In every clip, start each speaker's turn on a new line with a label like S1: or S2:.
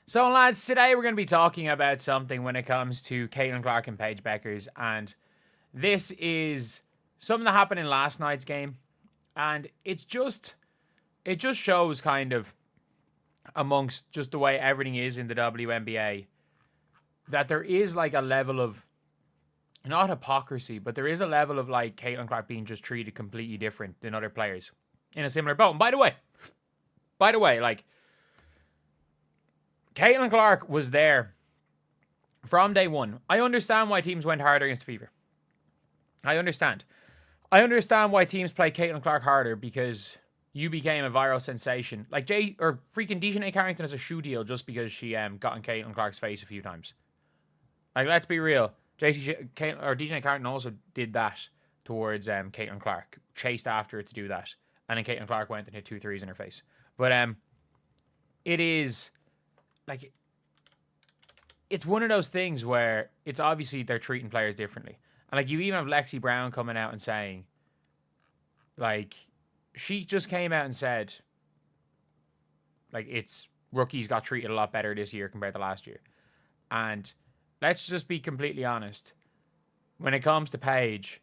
S1: So, lads, today we're going to be talking about something when it comes to Caitlin Clark and Paige Bueckers, and this is something that happened in last night's game, and it just shows kind of amongst just the way everything is in the WNBA that there is like a level of not hypocrisy, but there is a level of like Caitlin Clark being just treated completely different than other players in a similar boat. And by the way, like Caitlin Clark was there from day one. I understand why teams went harder against Fever. I understand. I understand why teams play Caitlin Clark harder because you became a viral sensation. Like freaking Dejanay Carrington has a shoe deal just because she got in Caitlin Clark's face a few times. Like, let's be real. Dejanay Carrington also did that towards Caitlin Clark. Chased after her to do that. And then Caitlin Clark went and hit 2 threes in her face. But it is like, it's one of those things where it's obviously they're treating players differently. And like, you even have Lexi Brown coming out and saying, like, she just came out and said, like, it's rookies got treated a lot better this year compared to last year. And let's just be completely honest. When it comes to Paige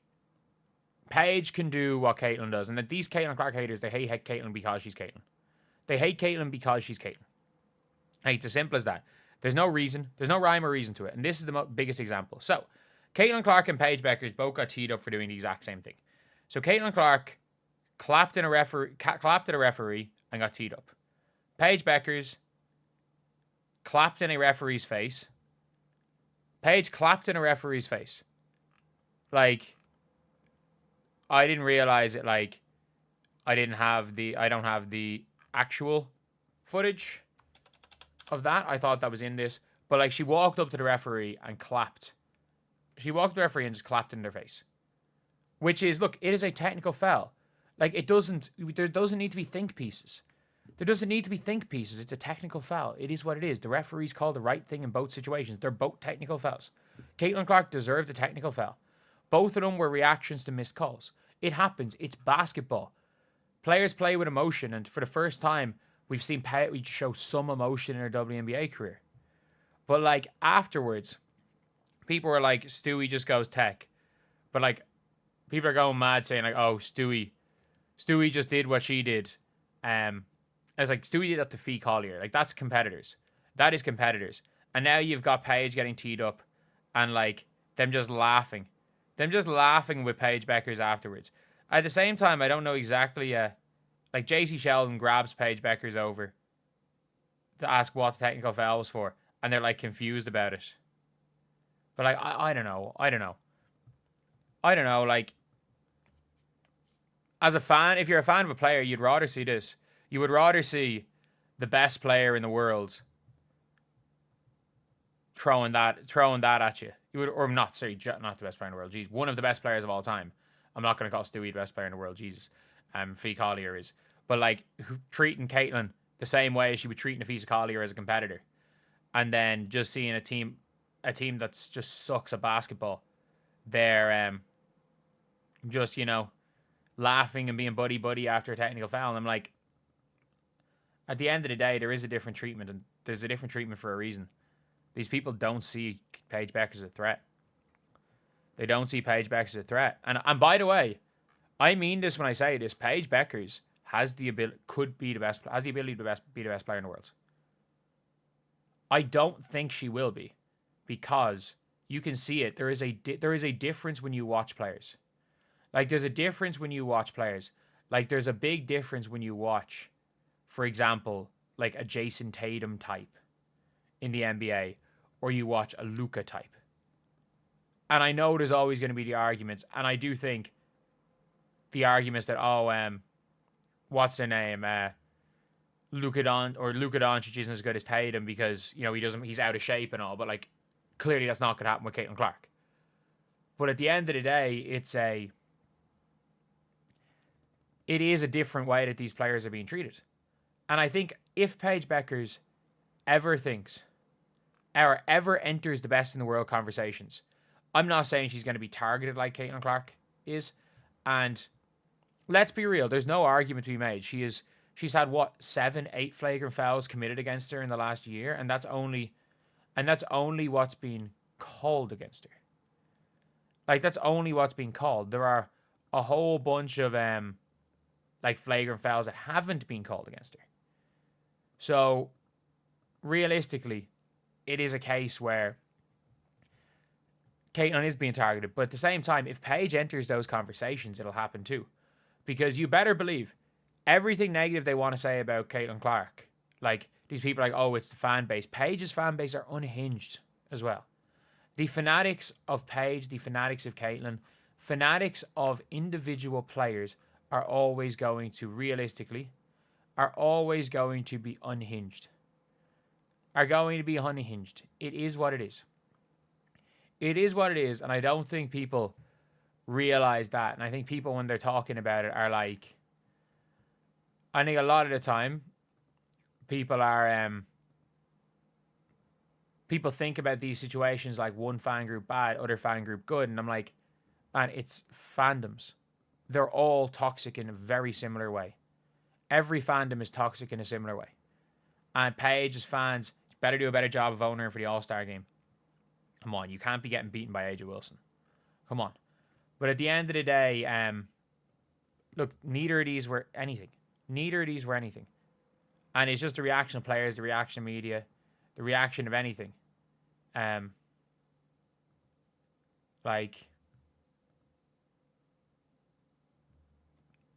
S1: can do what Caitlin does. And that these Caitlin Clark haters, they hate Caitlin because she's Caitlin. They hate Caitlin because she's Caitlin. Like, it's as simple as that. There's no reason. There's no rhyme or reason to it. And this is the biggest example. So, Caitlin Clark and Paige Bueckers both got teed up for doing the exact same thing. So, Caitlin Clark clapped at a referee and got teed up. Paige Bueckers clapped in a referee's face. Paige clapped in a referee's face. Like, I didn't realize it. Like, I don't have the actual footage of that. I thought that was in this. But, like, she walked up to the referee and clapped. She walked up to the referee and just clapped in their face. Which is, look, it is a technical foul. Like, there doesn't need to be think pieces. There doesn't need to be think pieces. It's a technical foul. It is what it is. The referees called the right thing in both situations. They're both technical fouls. Caitlin Clark deserved a technical foul. Both of them were reactions to missed calls. It happens. It's basketball. Players play with emotion, and for the first time, we've seen Paige show some emotion in her WNBA career. But, like, afterwards, people were like, Stewie just goes tech. But, like, people are going mad saying, like, oh, Stewie just did what she did. I was like, Stewie did that to Fee Collier. Like, that's competitors. That is competitors. And now you've got Paige getting teed up and, like, them just laughing. Them just laughing with Paige Bueckers afterwards. At the same time, I don't know exactly, like, JC Sheldon grabs Paige Bueckers over to ask what the technical foul was for. And they're, like, confused about it. But, like, I don't know. I don't know, like, as a fan, if you're a fan of a player, you'd rather see this. You would rather see the best player in the world throwing that at you. You would, or not the best player in the world. Jeez, one of the best players of all time. I'm not going to call Stewie the best player in the world. Jesus, Fee Collier is. But like treating Caitlin the same way she would treat Nafisa Collier as a competitor, and then just seeing a team that's just sucks at basketball. They're just laughing and being buddy after a technical foul. And I'm like, at the end of the day, there is a different treatment, and there's a different treatment for a reason. These people don't see Paige Bueckers as a threat. They don't see Paige Bueckers as a threat. And by the way, I mean this when I say this. Paige Bueckers has the ability to be the best player in the world. I don't think she will be, because you can see it. There is a difference when you watch players. Like, there's a difference when you watch players. Like, there's a big difference when you watch, for example, like a Jason Tatum type in the NBA, or you watch a Luka type. And I know there's always going to be the arguments, and I do think the arguments that, what's their name? Luka Doncic isn't as good as Tatum because, he's out of shape and all, but like, clearly that's not going to happen with Caitlin Clark. But at the end of the day, it is a different way that these players are being treated. And I think if Paige Bueckers ever enters the best in the world conversations, I'm not saying she's going to be targeted like Caitlin Clark is. And let's be real, there's no argument to be made. She is She's had what, 7, 8 flagrant fouls committed against her in the last year, and that's only what's been called against her. Like, that's only what's been called. There are a whole bunch of like flagrant fouls that haven't been called against her. So realistically, it is a case where Caitlin is being targeted. But at the same time, if Paige enters those conversations, it'll happen too. Because you better believe everything negative they want to say about Caitlin Clark, like these people are like, oh, it's the fan base. Paige's fan base are unhinged as well. The fanatics of Paige, the fanatics of Caitlin, fanatics of individual players are always going to, realistically, are always going to be unhinged. Are going to be unhinged. It is what it is. It is what it is, and I don't think people realize that. And I think people, when they're talking about it, are like, I think a lot of the time, people are, people think about these situations like one fan group bad, other fan group good, and I'm like, man, it's fandoms. They're all toxic in a very similar way. Every fandom is toxic in a similar way. And Paige's fans better do a better job of owning her for the All-Star game. Come on, you can't be getting beaten by AJ Wilson. Come on. But at the end of the day, look, neither of these were anything. Neither of these were anything. And it's just the reaction of players, the reaction of media, the reaction of anything. Like,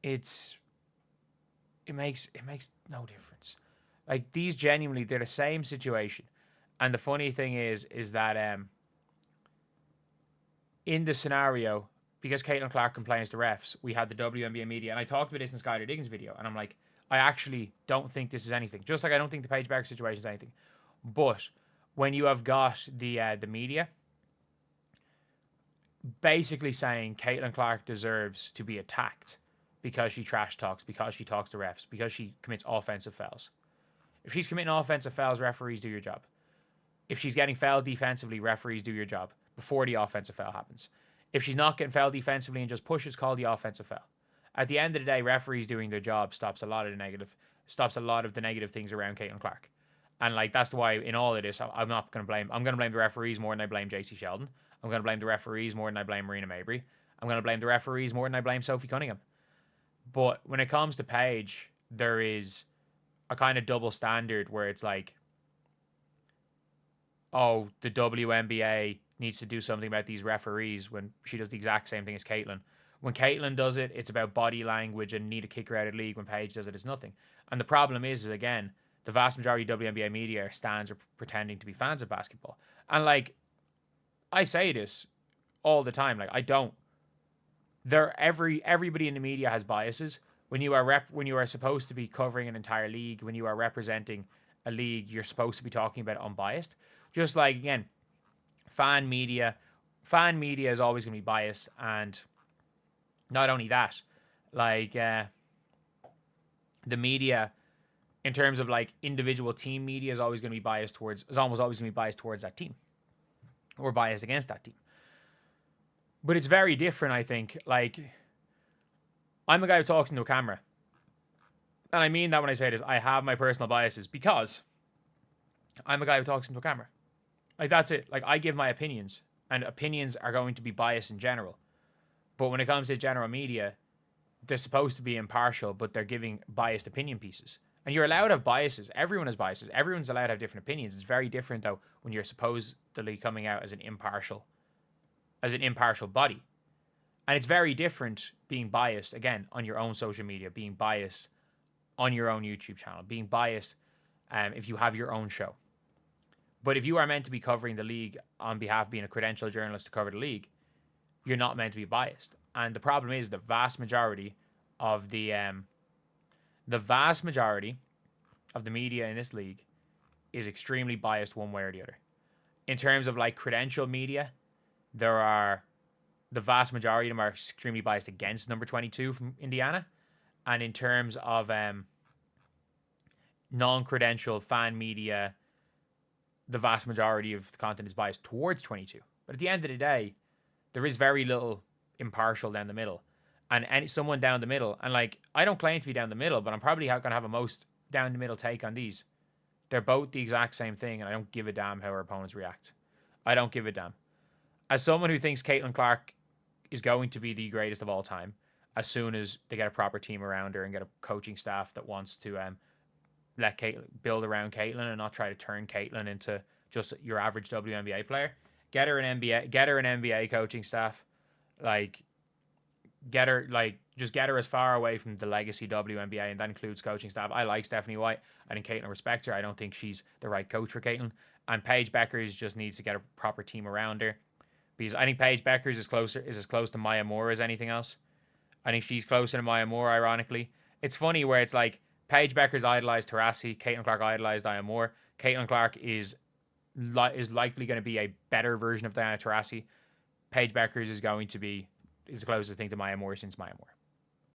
S1: it makes no difference. Like, these genuinely, they're the same situation. And the funny thing is that in the scenario, because Caitlin Clark complains to refs, we had the WNBA media, and I talked about this in Skylar Diggins' video, and I'm like, I actually don't think this is anything. Just like I don't think the Paige Bueckers situation is anything. But when you have got the media basically saying Caitlin Clark deserves to be attacked because she trash talks, because she talks to refs, because she commits offensive fouls. If she's committing offensive fouls, referees, do your job. If she's getting fouled defensively, referees, do your job before the offensive foul happens. If she's not getting fouled defensively and just pushes, call the offensive foul. At the end of the day, referees doing their job stops a lot of the negative things around Caitlin Clark. And like, that's why in all of this, I'm going to blame the referees more than I blame JC Sheldon. I'm going to blame the referees more than I blame Breanna Mabry. I'm going to blame the referees more than I blame Sophie Cunningham. But when it comes to Paige, there is a kind of double standard where it's like, oh, the WNBA needs to do something about these referees when she does the exact same thing as Caitlin. When Caitlin does it, it's about body language and need to kick her out of the league. When Paige does it, it's nothing. And the problem is again, the vast majority of WNBA media are stands or pretending to be fans of basketball. And like, I say this all the time. Like, I don't. Everybody in the media has biases. When you are supposed to be covering an entire league, when you are representing a league, you're supposed to be talking about it unbiased. Just like, again, fan media is always going to be biased. And not only that, like, the media, in terms of like individual team media, is almost always going to be biased towards that team, or biased against that team. But it's very different, I think. Like, I'm a guy who talks into a camera. And I mean that when I say this. I have my personal biases because I'm a guy who talks into a camera. Like, that's it. Like, I give my opinions, and opinions are going to be biased in general. But when it comes to general media, they're supposed to be impartial, but they're giving biased opinion pieces. And you're allowed to have biases. Everyone has biases. Everyone's allowed to have different opinions. It's very different, though, when you're supposedly coming out as an impartial body. And it's very different being biased, again, on your own social media, being biased on your own YouTube channel, being biased if you have your own show. But if you are meant to be covering the league on behalf of being a credentialed journalist to cover the league, you're not meant to be biased. And the problem is the vast majority of the media in this league is extremely biased one way or the other. In terms of like credentialed media, the vast majority of them are extremely biased against number 22 from Indiana. And in terms of non-credentialed fan media, the vast majority of the content is biased towards 22. But at the end of the day, there is very little impartial down the middle. and someone down the middle. And like, I don't claim to be down the middle, but I'm probably going to have a most down the middle take on these. They're both the exact same thing, and I don't give a damn how our opponents react. I don't give a damn. As someone who thinks Caitlin Clark is going to be the greatest of all time, as soon as they get a proper team around her and get a coaching staff that wants to let Caitlin build around Caitlin and not try to turn Caitlin into just your average WNBA player. Get her an NBA coaching staff. Like, just get her as far away from the legacy WNBA, and that includes coaching staff. I like Stephanie White. I think Caitlin respects her. I don't think she's the right coach for Caitlin. And Paige Bueckers just needs to get a proper team around her, because I think Paige Bueckers is as close to Maya Moore as anything else. I think she's closer to Maya Moore, ironically. It's funny where it's like Paige Bueckers idolized Taurasi, Caitlin Clark idolized Maya Moore. Caitlin Clark is likely going to be a better version of Diana Taurasi. Paige Bueckers is the closest thing to Maya Moore since Maya Moore.